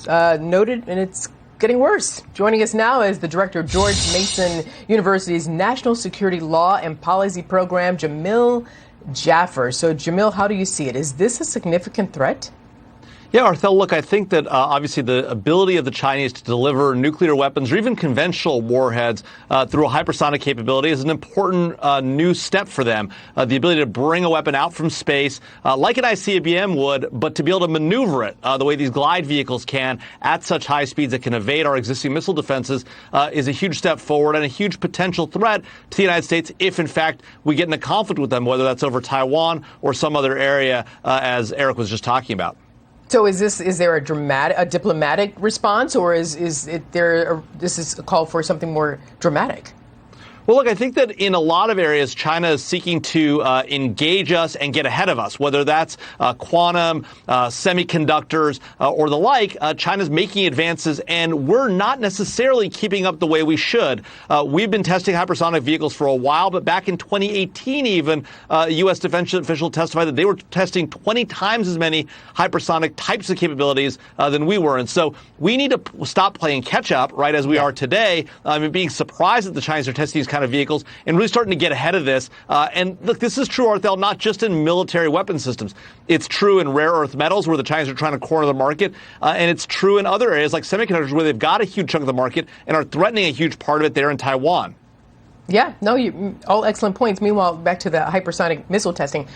was noted, and it's getting worse. Joining us now is the director of George Mason University's National Security Law and Policy Program, Jamil Jaffer. So, Jamil, how do you see it? Is this a significant threat? Yeah, Arthel, look, I think that obviously the ability of the Chinese to deliver nuclear weapons or even conventional warheads through a hypersonic capability is an important new step for them. The ability to bring a weapon out from space like an ICBM would, but to be able to maneuver it the way these glide vehicles can at such high speeds that can evade our existing missile defenses is a huge step forward and a huge potential threat to the United States if, in fact, we get in a conflict with them, whether that's over Taiwan or some other area, as Eric was just talking about. So is there a diplomatic response, or this is a call for something more dramatic? Well, look, I think that in a lot of areas, China is seeking to engage us and get ahead of us, whether that's quantum, semiconductors, or the like. China's making advances, and we're not necessarily keeping up the way we should. We've been testing hypersonic vehicles for a while, but back in 2018 even, a U.S. defense official testified that they were testing 20 times as many hypersonic types of capabilities than we were. And so we need to stop playing catch-up, right, as we are today, and being surprised that the Chinese are testing these kind of vehicles and really starting to get ahead of this. And look, this is true, Arthel, not just in military weapon systems. It's true in rare earth metals, where the Chinese are trying to corner the market. And it's true in other areas like semiconductors, where they've got a huge chunk of the market and are threatening a huge part of it there in Taiwan. Yeah, no, all excellent points. Meanwhile, back to the hypersonic missile testing.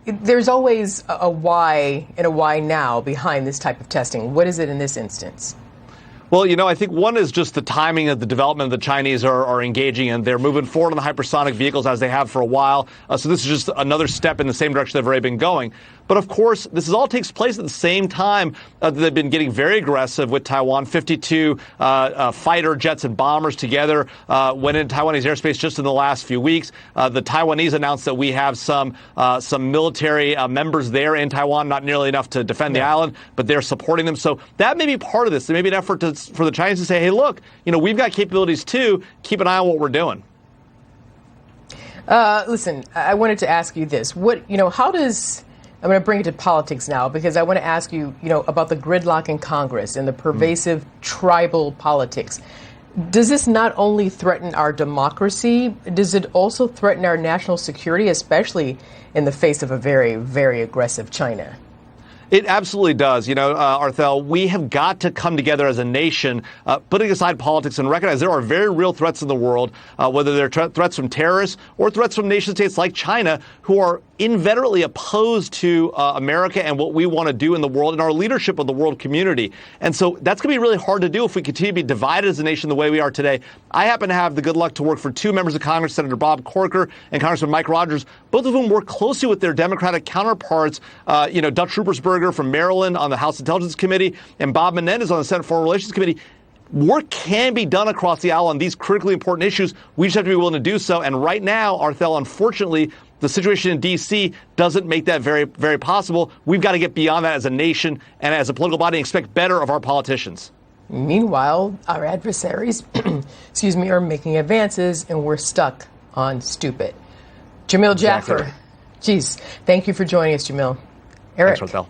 There's always a why and a why now behind this type of testing. What is it in this instance? Well, I think one is just the timing of the development the Chinese are engaging in. They're moving forward on the hypersonic vehicles as they have for a while. So this is just another step in the same direction they've already been going. But of course, this all takes place at the same time that they've been getting very aggressive with Taiwan. 52 fighter jets and bombers together went into Taiwanese airspace just in the last few weeks. The Taiwanese announced that we have some military members there in Taiwan, not nearly enough to defend the island, but they're supporting them. So that may be part of this. There may be an effort for the Chinese to say, hey, look, we've got capabilities too. Keep an eye on what we're doing. Listen, I wanted to ask you this. I'm going to bring it to politics now, because I want to ask you, about the gridlock in Congress and the pervasive tribal politics. Does this not only threaten our democracy, does it also threaten our national security, especially in the face of a very, very aggressive China? It absolutely does. Arthel, we have got to come together as a nation, putting aside politics, and recognize there are very real threats in the world, whether they're threats from terrorists or threats from nation states like China, who are inveterately opposed to America and what we want to do in the world and our leadership of the world community. And so that's going to be really hard to do if we continue to be divided as a nation the way we are today. I happen to have the good luck to work for two members of Congress, Senator Bob Corker and Congressman Mike Rogers, both of whom work closely with their Democratic counterparts, Dutch Ruppersberger from Maryland on the House Intelligence Committee and Bob Menendez on the Senate Foreign Relations Committee. Work can be done across the aisle on these critically important issues. We just have to be willing to do so. And right now, Arthel, unfortunately, the situation in D.C. doesn't make that very, very possible. We've got to get beyond that as a nation and as a political body and expect better of our politicians. Meanwhile, our adversaries, are making advances, and we're stuck on stupid. Jamil Jaffer. Thank you for joining us, Jamil. Eric. Thanks, Arthel.